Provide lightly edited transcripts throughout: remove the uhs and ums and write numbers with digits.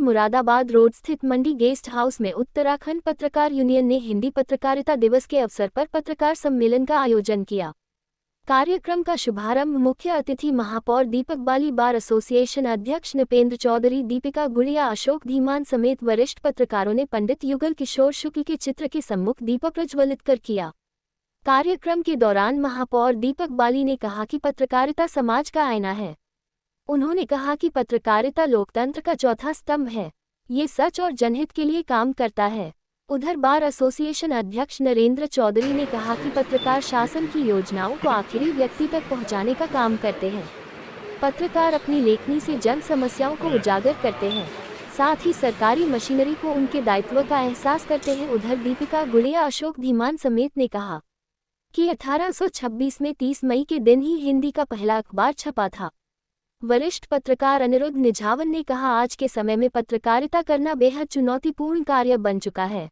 Moradabad road स्थित मंडी guest house में उत्तराखंड पत्रकार यूनियन ने हिंदी पत्रकारिता दिवस के अवसर पर पत्रकार सम्मेलन का आयोजन किया। कार्यक्रम का शुभारंभ मुख्य अतिथि महापौर दीपक बाली, बार एसोसिएशन अध्यक्ष नृपेंद्र चौधरी, दीपिका गुड़िया, अशोक धीमान समेत वरिष्ठ पत्रकारों ने पंडित युगल किशोर शुक्ल के चित्र के सम्मुख दीपक प्रज्वलित कर किया। कार्यक्रम के दौरान महापौर दीपक बाली ने कहा कि पत्रकारिता समाज का आईना है। उन्होंने कहा कि पत्रकारिता लोकतंत्र का चौथा स्तंभ है। ये सच और जनहित के लिए काम करता है। उधर बार एसोसिएशन अध्यक्ष नरेंद्र चौधरी ने कहा कि पत्रकार शासन की योजनाओं को आखिरी व्यक्ति तक पहुंचाने का काम करते हैं। पत्रकार अपनी लेखनी से जन समस्याओं को उजागर करते हैं, साथ ही सरकारी मशीनरी को उनके दायित्व का एहसास करते हैं। उधर दीपिका गुड़िया, अशोक धीमान समेत ने कहा कि 1826 में 30 मई के दिन ही हिंदी का पहला अखबार छपा था। वरिष्ठ पत्रकार अनिरुद्ध निझावन ने कहा, आज के समय में पत्रकारिता करना बेहद चुनौतीपूर्ण कार्य बन चुका है।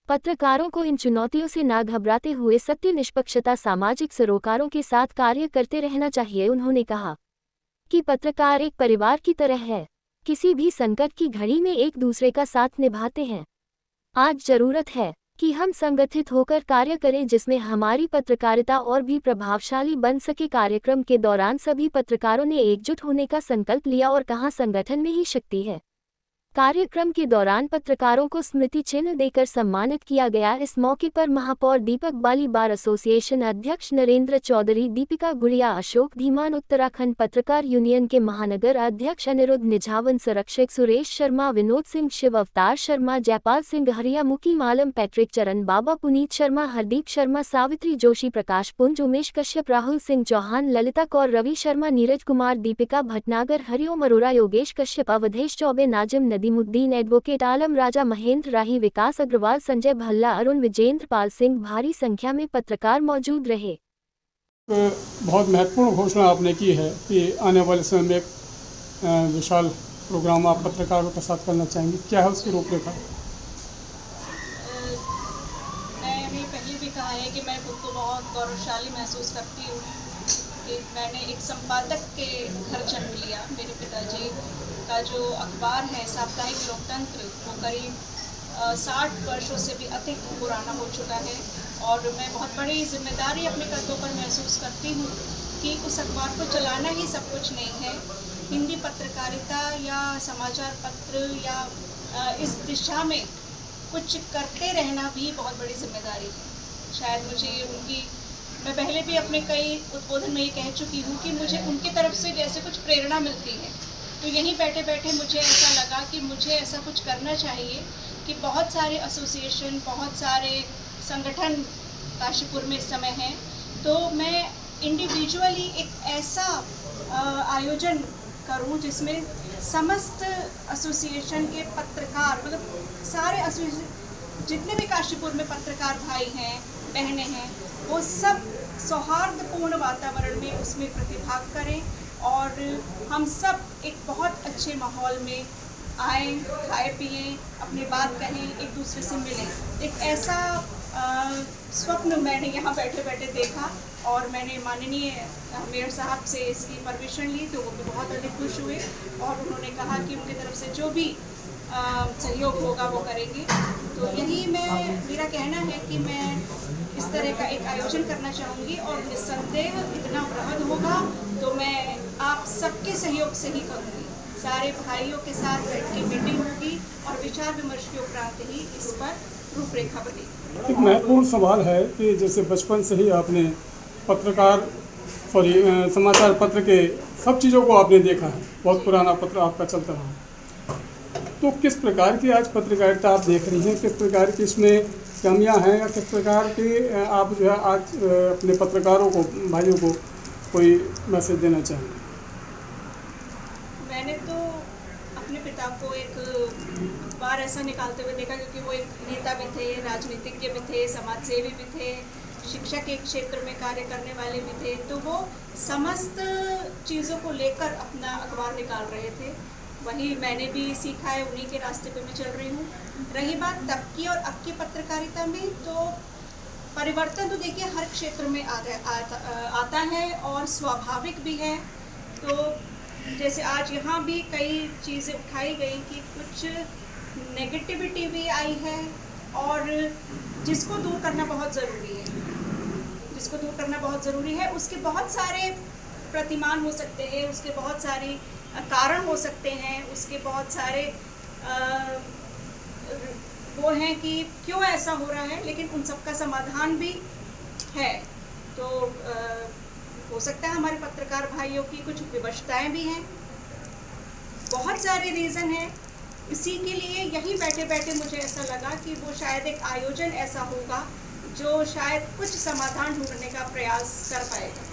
पत्रकारों को इन चुनौतियों से ना घबराते हुए सत्य, निष्पक्षता, सामाजिक सरोकारों के साथ कार्य करते रहना चाहिए। उन्होंने कहा कि पत्रकार एक परिवार की तरह है, किसी भी संकट की घड़ी में एक दूसरे का साथ निभाते हैं। आज जरूरत है कि हम संगठित होकर कार्य करें, जिसमें हमारी पत्रकारिता और भी प्रभावशाली बन सके। कार्यक्रम के दौरान सभी पत्रकारों ने एकजुट होने का संकल्प लिया और कहा, संगठन में ही शक्ति है। कार्यक्रम के दौरान पत्रकारों को स्मृति चिन्ह देकर सम्मानित किया गया। इस मौके पर महापौर दीपक बाली, बार एसोसिएशन अध्यक्ष नरेंद्र चौधरी, दीपिका गुड़िया, अशोक धीमान, उत्तराखंड पत्रकार यूनियन के महानगर अध्यक्ष अनिरुद्ध निझावन, संरक्षक सुरेश शर्मा, विनोद सिंह, शिव अवतार शर्मा, जयपाल सिंह हरिया, मुकीम आलम, पैट्रिक चरण बाबा, पुनीत शर्मा, हरदीप शर्मा, सावित्री जोशी, प्रकाश पुंज, उमेश कश्यप, राहुल सिंह चौहान, ललिता कौर, रवि शर्मा, नीरज कुमार, दीपिका भटनागर, हरिओम अरोरा, योगेश कश्यप, अवधेश चौबे, नाजिम नदीमुद्दीन, एडवोकेट आलम राजा, महेंद्र राही, विकास अग्रवाल, संजय भल्ला, अरुण, विजेंद्र पाल सिंह, भारी संख्या में पत्रकार मौजूद रहे। बहुत महत्वपूर्ण घोषणा आपने की है कि आने वाले समय में एक विशाल प्रोग्राम आप पत्रकारों के साथ करना चाहेंगे, क्या है उसकी रूपरेखा? मैंने पहले भी कहा है कि मैं खुद को बहुत गौरवशाली महसूस करती हूँ कि मैंने एक संपादक के घर जन्म लिया। मेरे पिताजी का जो अखबार है साप्ताहिक लोकतंत्र, वो करीब 60 वर्षों से भी अधिक पुराना हो चुका है और मैं बहुत बड़ी जिम्मेदारी अपने कंधों पर महसूस करती हूँ कि उस अखबार को चलाना ही सब कुछ नहीं है। हिंदी पत्रकारिता या समाचार पत्र या इस दिशा में कुछ करते रहना भी बहुत बड़ी जिम्मेदारी है। शायद मुझे मैं पहले भी अपने कई उद्बोधन में ये कह चुकी हूँ कि मुझे उनकी तरफ से जैसे कुछ प्रेरणा मिलती है, तो यहीं बैठे बैठे मुझे ऐसा लगा कि मुझे ऐसा कुछ करना चाहिए कि बहुत सारे एसोसिएशन, बहुत सारे संगठन काशीपुर में इस समय हैं, तो मैं इंडिविजुअली एक ऐसा आयोजन करूं जिसमें समस्त एसोसिएशन के पत्रकार, मतलब सारे एसोसिएशन जितने भी काशीपुर में पत्रकार भाई हैं, बहनें हैं, वो सब सौहार्दपूर्ण वातावरण में उसमें प्रतिभाग करें और हम सब एक बहुत अच्छे माहौल में आएँ, खाए पिएँ, अपनी बात कहें, एक दूसरे से मिलें। एक ऐसा स्वप्न मैंने यहाँ बैठे बैठे देखा और मैंने माननीय मेयर साहब से इसकी परमिशन ली, तो वो भी बहुत अधिक खुश हुए और उन्होंने कहा कि उनकी तरफ से जो भी सहयोग होगा वो करेंगे। तो यही मेरा कहना है कि मैं इस तरह का एक आयोजन करना चाहूँगी और निस्संदेह इतना बृहद होगा तो मैं आप सबके सहयोग से ही करूँगी। सारे भाइयों के साथ बैठ के मीटिंग होगी और विचार विमर्श के उपरांत ही इस पर रूपरेखा बनेगी। एक महत्वपूर्ण सवाल है कि जैसे बचपन से ही आपने समाचार पत्र के सब चीज़ों को आपने देखा है, बहुत पुराना पत्र आपका चलता रहा, तो किस प्रकार की आज पत्रकारिता आप देख रही हैं, किस प्रकार की इसमें कमियां हैं या किस प्रकार की आप जो है आज अपने पत्रकारों को, भाइयों को कोई मैसेज देना चाहेंगे? मैंने तो अपने पिता को एक बार ऐसा निकालते हुए देखा, क्योंकि वो एक नेता भी थे, राजनीतिज्ञ भी थे, समाजसेवी भी थे, शिक्षा के क्षेत्र में कार्य करने वाले भी थे, तो वो समस्त चीज़ों को लेकर अपना अखबार निकाल रहे थे। वही मैंने भी सीखा है, उन्हीं के रास्ते पे मैं चल रही हूँ। रही बात तब की और अब की पत्रकारिता में, तो परिवर्तन तो देखिए हर क्षेत्र में आता है और स्वाभाविक भी है। तो जैसे आज यहाँ भी कई चीज़ें उठाई गई कि कुछ नेगेटिविटी भी आई है, और जिसको दूर करना बहुत ज़रूरी है, जिसको दूर करना बहुत ज़रूरी है। उसके बहुत सारे प्रतिमान हो सकते हैं, उसके बहुत सारे कारण हो सकते हैं, उसके बहुत सारे वो हैं कि क्यों ऐसा हो रहा है, लेकिन उन सब का समाधान भी है। तो हो सकता है हमारे पत्रकार भाइयों की कुछ विवशताएं भी हैं, बहुत सारे रीज़न हैं। इसी के लिए यहीं बैठे बैठे मुझे ऐसा लगा कि वो शायद एक आयोजन ऐसा होगा जो शायद कुछ समाधान ढूंढने का प्रयास कर पाएगा।